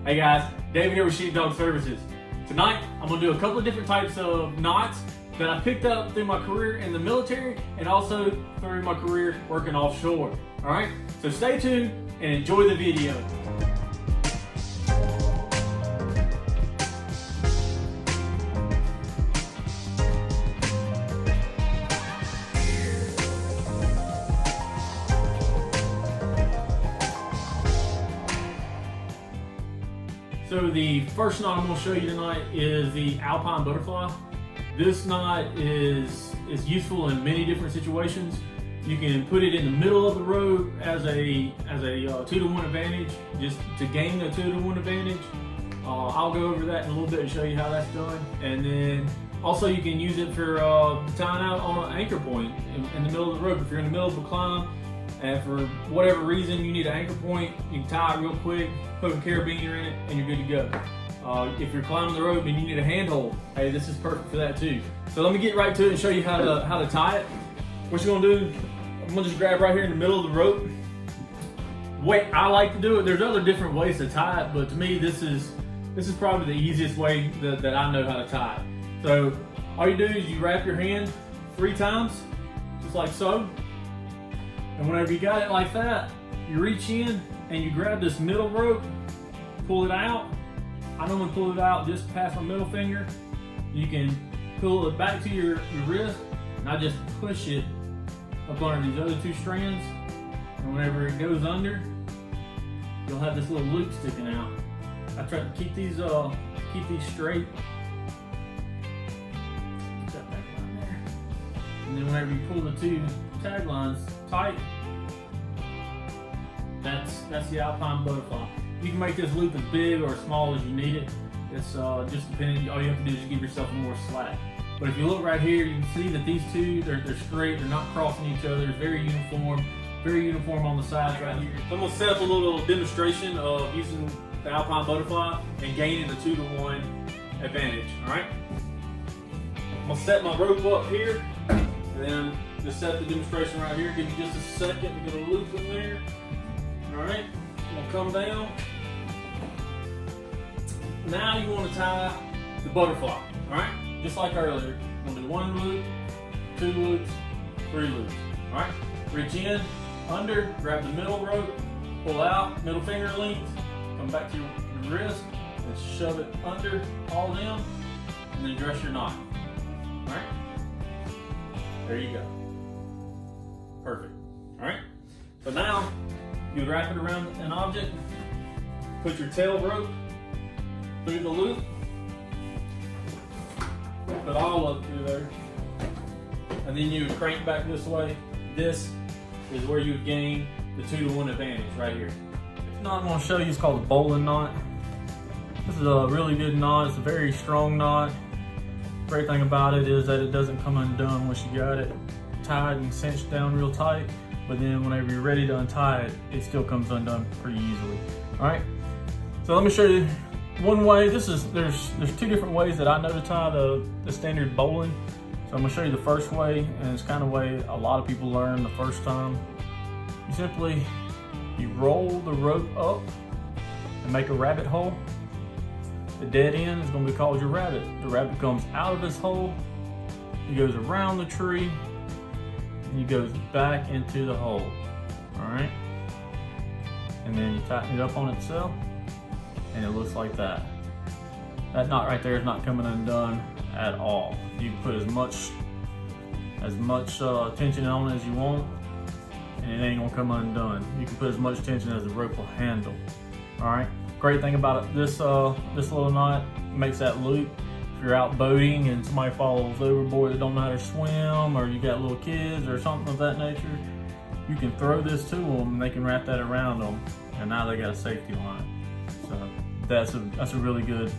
Hey guys, David here with Sheepdog Services. Tonight, I'm gonna do a couple of different types of knots that I picked up through my career in the military and also through my career working offshore. All right, so stay tuned and enjoy the video. So the first knot I'm going to show you tonight is the Alpine Butterfly. This knot is useful in many different situations. You can put it in the middle of the rope as a 2-to-1 advantage, just to gain a 2-to-1 advantage. I'll go over that in a little bit and show you how that's done. And then also you can use it for tying out on an anchor point in the middle of the rope. If you're in the middle of a climb and for whatever reason you need an anchor point, you can tie it real quick, put a carabiner in it, and you're good to go. If you're climbing the rope and you need a handhold, hey, this is perfect for that too. So let me get right to it and show you how to tie it. What you're gonna do, I'm gonna just grab right here in the middle of the rope. Way I like to do it, there's other different ways to tie it, but to me this is probably the easiest way that I know how to tie it. So all you do is you wrap your hand 3 times, just like so. And whenever you got it like that, you reach in and you grab this middle rope, pull it out. I normally pull it out just past my middle finger. You can pull it back to your wrist, and I just push it up under these other 2 strands. And whenever it goes under, you'll have this little loop sticking out. I try to keep these straight. Put that back right there. And then whenever you pull the 2 tag lines tight, that's the Alpine Butterfly. You can make this loop as big or as small as you need it. It's just depending. All you have to do is just give yourself more slack. But if you look right here, you can see that these 2, they're straight. They're not crossing each other. It's very uniform on the sides right here. So I'm gonna set up a little demonstration of using the Alpine Butterfly and gaining the 2-to-1 advantage. All right. I'm gonna set my rope up here, and then just set the demonstration right here. Give me just a second to get a loop in there. All right, I'm gonna come down. Now you want to tie the butterfly, all right? Just like earlier. I'm gonna do 1 loop, 2 loops, 3 loops, all right? Reach in, under, grab the middle rope, pull out, middle finger length, come back to your wrist, and shove it under all them, and then dress your knot, all right? There you go. Perfect, all right? So now, you wrap it around an object, put your tail rope through the loop, put all up through there, and then you would crank back this way. This is where you would gain the 2-to-1 advantage right here. The knot I'm going to show you is called the Bowline Knot. This is a really good knot. It's a very strong knot. Great thing about it is that it doesn't come undone once you got it tied and cinched down real tight. But then whenever you're ready to untie it, it still comes undone pretty easily. All right, so let me show you one way. There's 2 different ways that I know to tie the standard bowline. So I'm gonna show you the first way, and it's kind of way a lot of people learn the first time. You simply, roll the rope up and make a rabbit hole. The dead end is gonna be called your rabbit. The rabbit comes out of this hole, he goes around the tree, and he goes back into the hole, all right? And then you tighten it up on itself, and it looks like that. That knot right there is not coming undone at all. You can put as much tension on it as you want, and it ain't gonna come undone. You can put as much tension as the rope will handle, all right? Great thing about it, this little knot makes that loop. If you're out boating and somebody falls overboard that don't know how to swim, or you got little kids or something of that nature, you can throw this to them and they can wrap that around them, and now they got a safety line. So that's a really good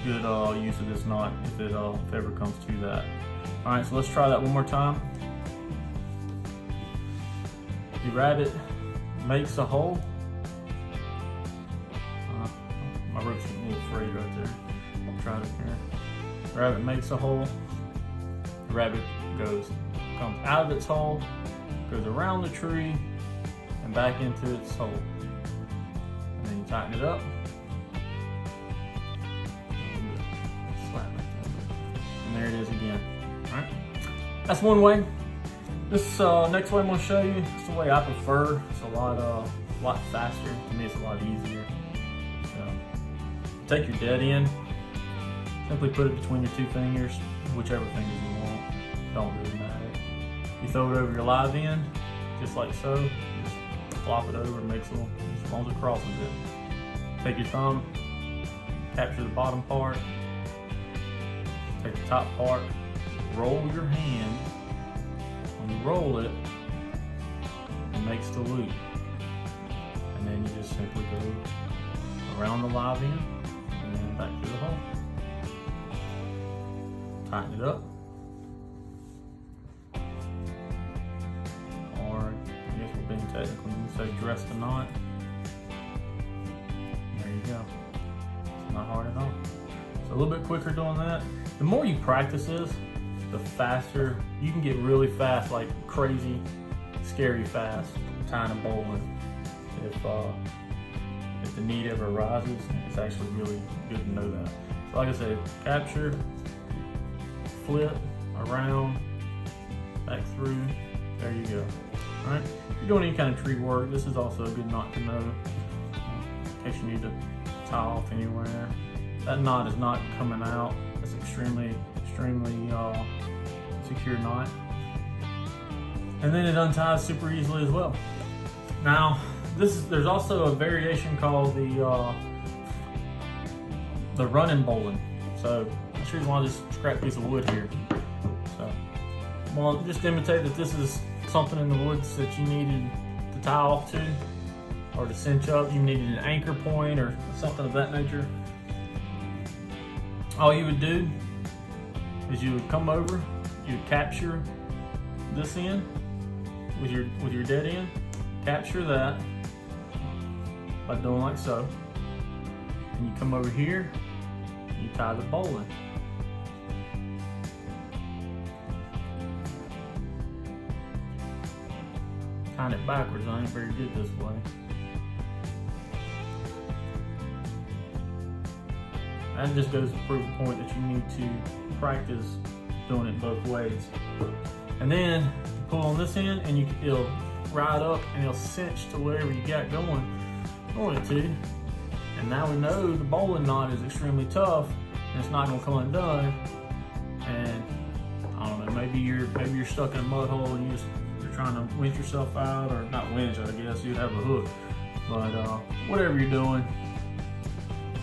use of this knot if it ever comes to that. All right, so let's try that one more time. The rabbit makes a hole. My rope's getting a little frayed right there. I'll try it here. Rabbit makes a hole. The rabbit comes out of its hole, goes around the tree, and back into its hole. And then you tighten it up, there it is again. All right, that's one way. This next way I'm gonna show you, it's the way I prefer. It's a lot faster. To me, it's a lot easier. So, take your dead end, simply put it between your two fingers, whichever fingers you want. Don't really matter. You throw it over your live end, just like so. Just flop it over, makes a little, as long as it crosses it. Take your thumb, capture the bottom part, take the top part, roll your hand. When you roll it, it makes the loop. And then you just simply go around the live end and then back through the hole. Tighten it up. Or I guess we're being technical, you can say dress the knot. There you go. It's not hard at all. So a little bit quicker doing that. The more you practice this, the faster you can get really fast, like crazy, scary fast, tying a bowline. If the need ever arises, it's actually really good to know that. So like I said, capture, flip, around, back through, there you go. All right, if you're doing any kind of tree work, this is also a good knot to know in case you need to tie off anywhere. That knot is not coming out. It's extremely secure knot. And then it unties super easily as well. Now, there's also a variation called the running bowline. So I'm sure you want this scrap piece of wood here. So well, just imitate that this is something in the woods that you needed to tie off to or to cinch up. You needed an anchor point or something of that nature. All you would do is you would come over, you'd capture this end with your dead end, capture that by doing like so, and you come over here, you tie the bowline. Tying it backwards, I ain't very good this way. That just goes to prove the point that you need to practice doing it both ways. And then you pull on this end and it'll ride up and it'll cinch to wherever you got going it to. And now we know the bowline knot is extremely tough and it's not gonna come undone. And I don't know, maybe you're stuck in a mud hole and you're trying to winch yourself out, or not winch, I guess you'd have a hook. But whatever you're doing,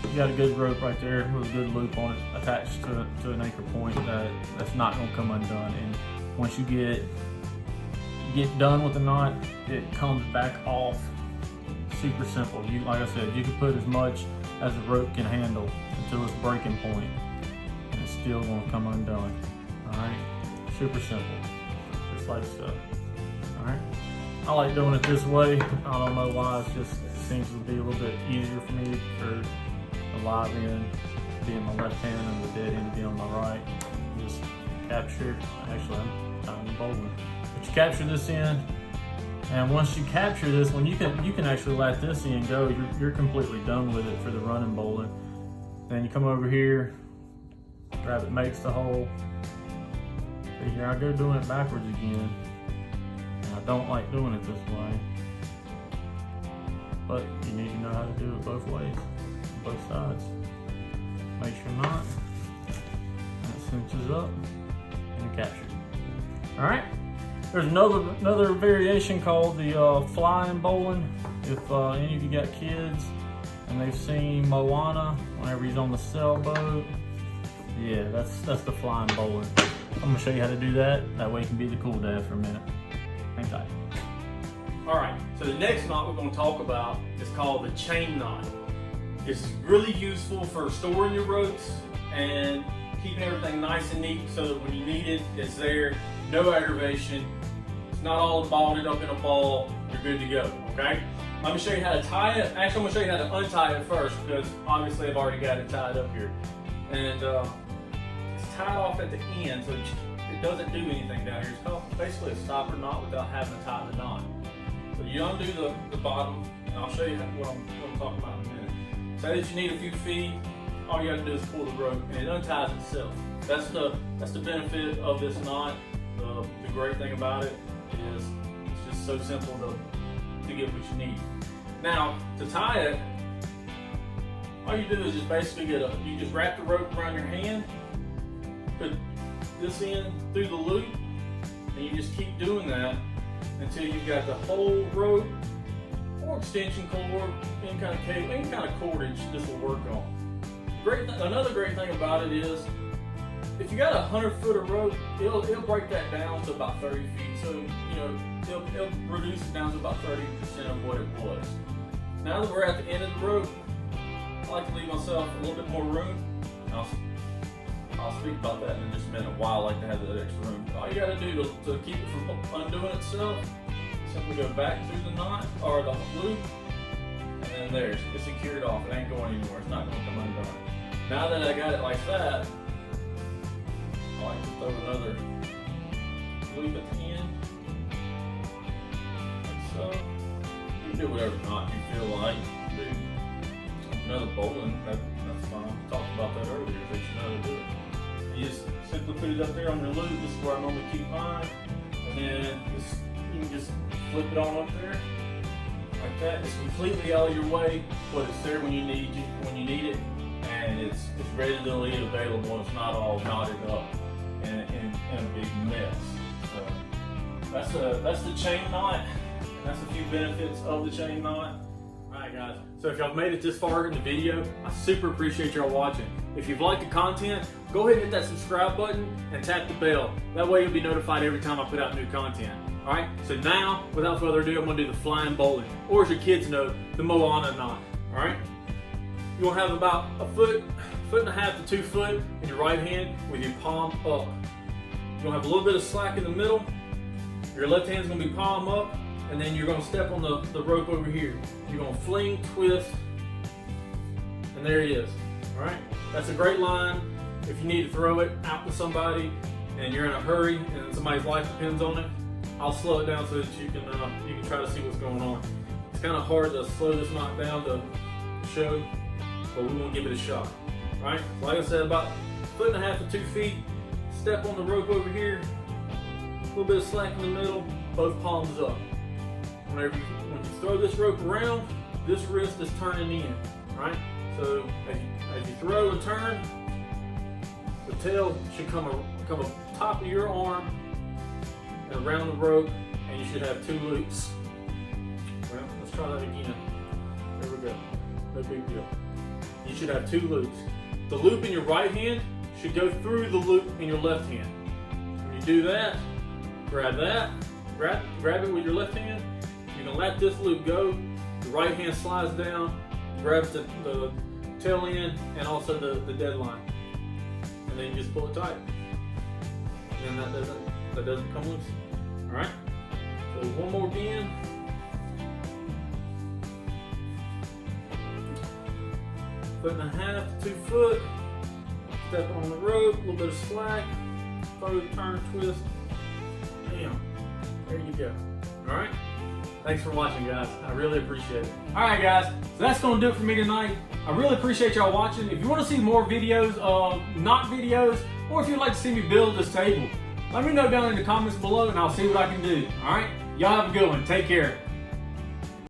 you got a good rope right there with a good loop on it attached to an anchor point that's not going to come undone. And once you get done with the knot, it comes back off super simple. Like I said, you can put as much as the rope can handle until its breaking point, and it's still going to come undone. All right, super simple, just like so. All right, I like doing it this way. I don't know why. It seems to be a little bit easier for me for the live end being my left hand and the dead end being on my right. Just capture, actually I'm tying the bowline. But you capture this end, and once you capture this one, you can actually let this end go. You're completely done with it for the running bowline. Then you come over here, grab it, makes the hole. See here, I go doing it backwards again. And I don't like doing it this way. But you need to know how to do it both ways. Both sides. Make sure not. And it cinches up and you capture it. Alright. There's another variation called the flying bowline. If any of you got kids and they've seen Moana whenever he's on the sailboat, yeah, that's the flying bowline. I'm gonna show you how to do that. That way you can be the cool dad for a minute. Hang tight. Alright, so the next knot we're gonna talk about is called the chain knot. It's really useful for storing your ropes and keeping everything nice and neat so that when you need it, it's there, no aggravation. It's not all balled up in a ball, you're good to go, okay? I'm gonna show you how to tie it. Actually, I'm gonna show you how to untie it first because obviously I've already got it tied up here. And it's tied off at the end, so it doesn't do anything down here. It's called basically a stopper knot without having to tie the knot. So you undo the bottom, and I'll show you what I'm talking about in a minute. Say that you need a few feet, all you gotta do is pull the rope and it unties itself. that's the benefit of this knot. The great thing about it is it's just so simple to get what you need. Now, to tie it, all you do is just basically you just wrap the rope around your hand, put this end through the loop, and you just keep doing that until you've got the whole rope or extension cord, any kind of cable, any kind of cordage this will work on. Another great thing about it is, if you got 100 foot of rope, it'll break that down to about 30 feet. So, you know, it'll reduce it down to about 30% of what it was. Now that we're at the end of the rope, I like to leave myself a little bit more room. I'll speak about that in just a minute, why I like to have that extra room. All you gotta do to keep it from undoing itself, simply go back through the knot, or the loop, and then there's, it's secured off. It ain't going anywhere, it's not gonna come undone. Now that I got it like that, I like to throw another loop at the end, like so. You can do whatever knot you feel like. Do another bowline, that's fine. We talked about that earlier, that you know how to do it. You just simply put it up there on your loop. This is where I normally keep mine, and then you can just flip it on up there like that. It's completely out of your way, but it's there when you need it, and it's readily available. It's not all knotted up in a big mess. So that's the chain knot. That's a few benefits of the chain knot. Alright guys, so if y'all made it this far in the video, I super appreciate y'all watching. If you've liked the content, go ahead and hit that subscribe button and tap the bell. That way you'll be notified every time I put out new content. Alright, so now, without further ado, I'm going to do the flying bowline, or as your kids know, the Moana knot. Alright, you're going to have about a foot and a half to 2 foot in your right hand with your palm up. You're going to have a little bit of slack in the middle. Your left hand's going to be palm up. And then you're going to step on the rope over here. You're going to fling, twist, and there it is. All right, that's a great line if you need to throw it out to somebody and you're in a hurry and somebody's life depends on it. I'll slow it down so that you can try to see what's going on. It's kind of hard to slow this knot down to show, but we want to give it a shot. All right, like I said, about a 1.5 to 2 feet. Step on the rope over here. A little bit of slack in the middle. Both palms up. When you throw this rope around, this wrist is turning in, right? So as you throw and turn, the tail should come up top of your arm and around the rope, and you should have 2 loops. Well, let's try that again. There we go. No big deal. You should have 2 loops. The loop in your right hand should go through the loop in your left hand. When you do that, grab it with your left hand. You're going to let this loop go, the right hand slides down, grabs the tail end and also the dead line. And then you just pull it tight. And that doesn't come loose. Alright? So one more again. Foot and a half, 2 foot. Step on the rope, a little bit of slack. Throw, turn, twist. Bam. There you go. Alright? Thanks for watching, guys. I really appreciate it. Alright guys, so that's going to do it for me tonight. I really appreciate y'all watching. If you want to see more videos of knot videos, or if you'd like to see me build this table, let me know down in the comments below and I'll see what I can do. Alright? Y'all have a good one. Take care.